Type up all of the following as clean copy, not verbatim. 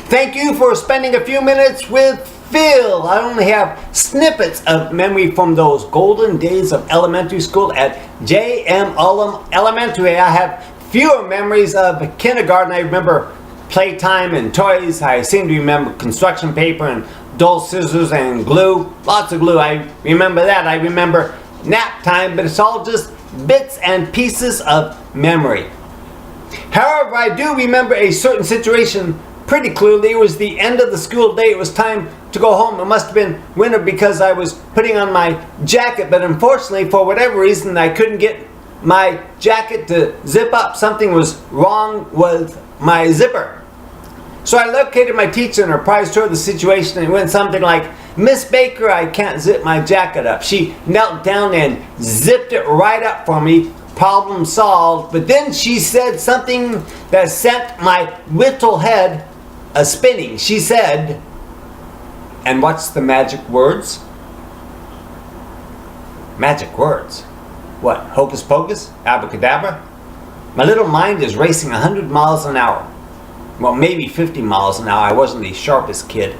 Thank you for spending a few minutes with Phil. I only have snippets of memory from those golden days of elementary school at J.M. Ullum Elementary. I have fewer memories of kindergarten. I remember playtime and toys. I seem to remember construction paper and dull scissors and glue. Lots of glue. I remember that. I remember nap time, but it's all just bits and pieces of memory. However, I do remember a certain situation pretty clearly. It was the end of the school day. It was time to go home. It must have been winter because I was putting on my jacket, but unfortunately, for whatever reason, I couldn't get my jacket to zip up. Something was wrong with my zipper. So I located my teacher and apprised her of the situation, and it went something like, "Miss Baker, I can't zip my jacket up." She knelt down and zipped it right up for me. Problem solved. But then she said something that sent my little head a-spinning. She said, and what's the magic words? Magic words? What, hocus pocus? Abracadabra? My little mind is racing 100 miles an hour. Well, maybe 50 miles an hour. I wasn't the sharpest kid.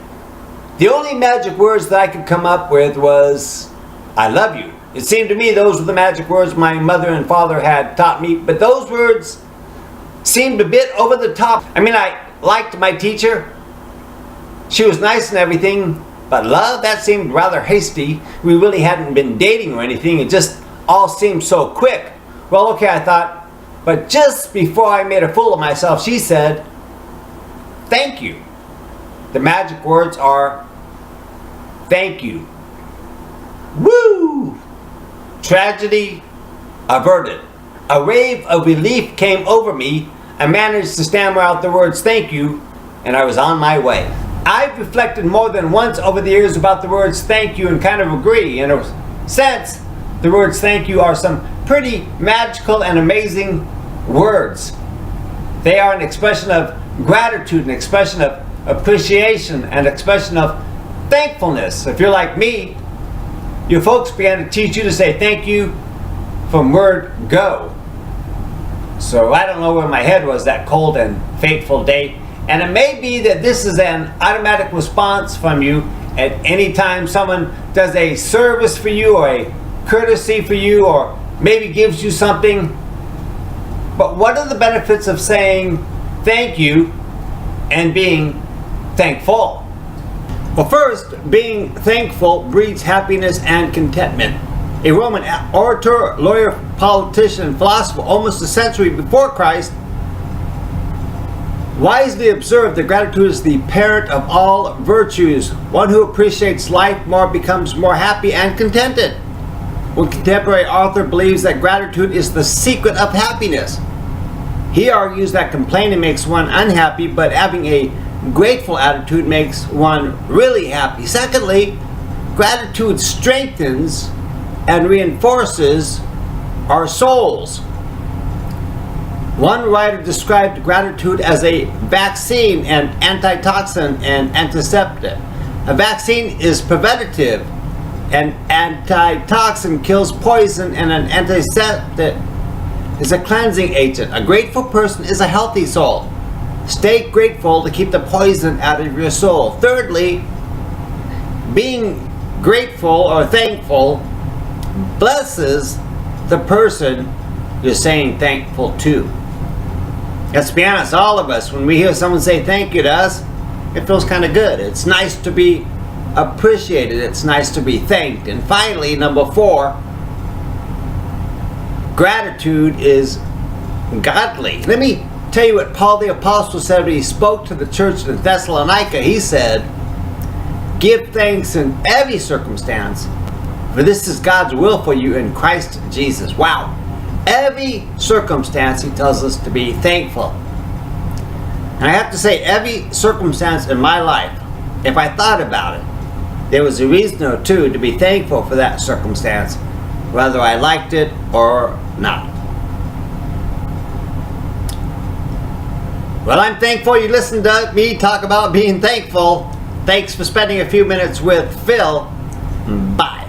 The only magic words that I could come up with was, "I love you." It seemed to me those were the magic words my mother and father had taught me, but those words seemed a bit over the top. I mean, I liked my teacher. She was nice and everything, but love, that seemed rather hasty. We really hadn't been dating or anything. It just all seemed so quick. Well, okay, I thought, but just before I made a fool of myself, she said, "Thank you." The magic words are, "Thank you." Woo! Tragedy averted. A wave of relief came over me. I managed to stammer out the words "thank you," and I was on my way. I've reflected more than once over the years about the words "thank you" and kind of agree. In a sense, the words "thank you" are some pretty magical and amazing words. They are an expression of gratitude, an expression of appreciation, an expression of thankfulness. If you're like me, your folks began to teach you to say thank you from word go. So I don't know where my head was that cold and fateful day. And it may be that this is an automatic response from you at any time someone does a service for you or a courtesy for you or maybe gives you something. But what are the benefits of saying thank you and being thankful? Well, first, being thankful breeds happiness and contentment. A Roman orator, lawyer, politician, and philosopher almost a century before Christ wisely observed that gratitude is the parent of all virtues. One who appreciates life more becomes more happy and contented. One contemporary author believes that gratitude is the secret of happiness. He argues that complaining makes one unhappy, but having a grateful attitude makes one really happy. Secondly, gratitude strengthens and reinforces our souls. One writer described gratitude as a vaccine, an antitoxin, and antiseptic. A vaccine is preventative, an antitoxin kills poison, and an antiseptic is a cleansing agent. A grateful person is a healthy soul. Stay grateful to keep the poison out of your soul. Thirdly, being grateful or thankful blesses the person you're saying thankful to. Let's be honest, all of us, when we hear someone say thank you to us, it feels kind of good. It's nice to be appreciated. It's nice to be thanked. And finally, number 4, gratitude is godly. Let me tell you what Paul the Apostle said when he spoke to the church in Thessalonica. He said, "Give thanks in every circumstance, for this is God's will for you in Christ Jesus." Wow. Every circumstance, he tells us to be thankful. And I have to say, every circumstance in my life, if I thought about it, there was a reason or two to be thankful for that circumstance, whether I liked it or not. Well, I'm thankful you listened to me talk about being thankful. Thanks for spending a few minutes with Phil. Bye.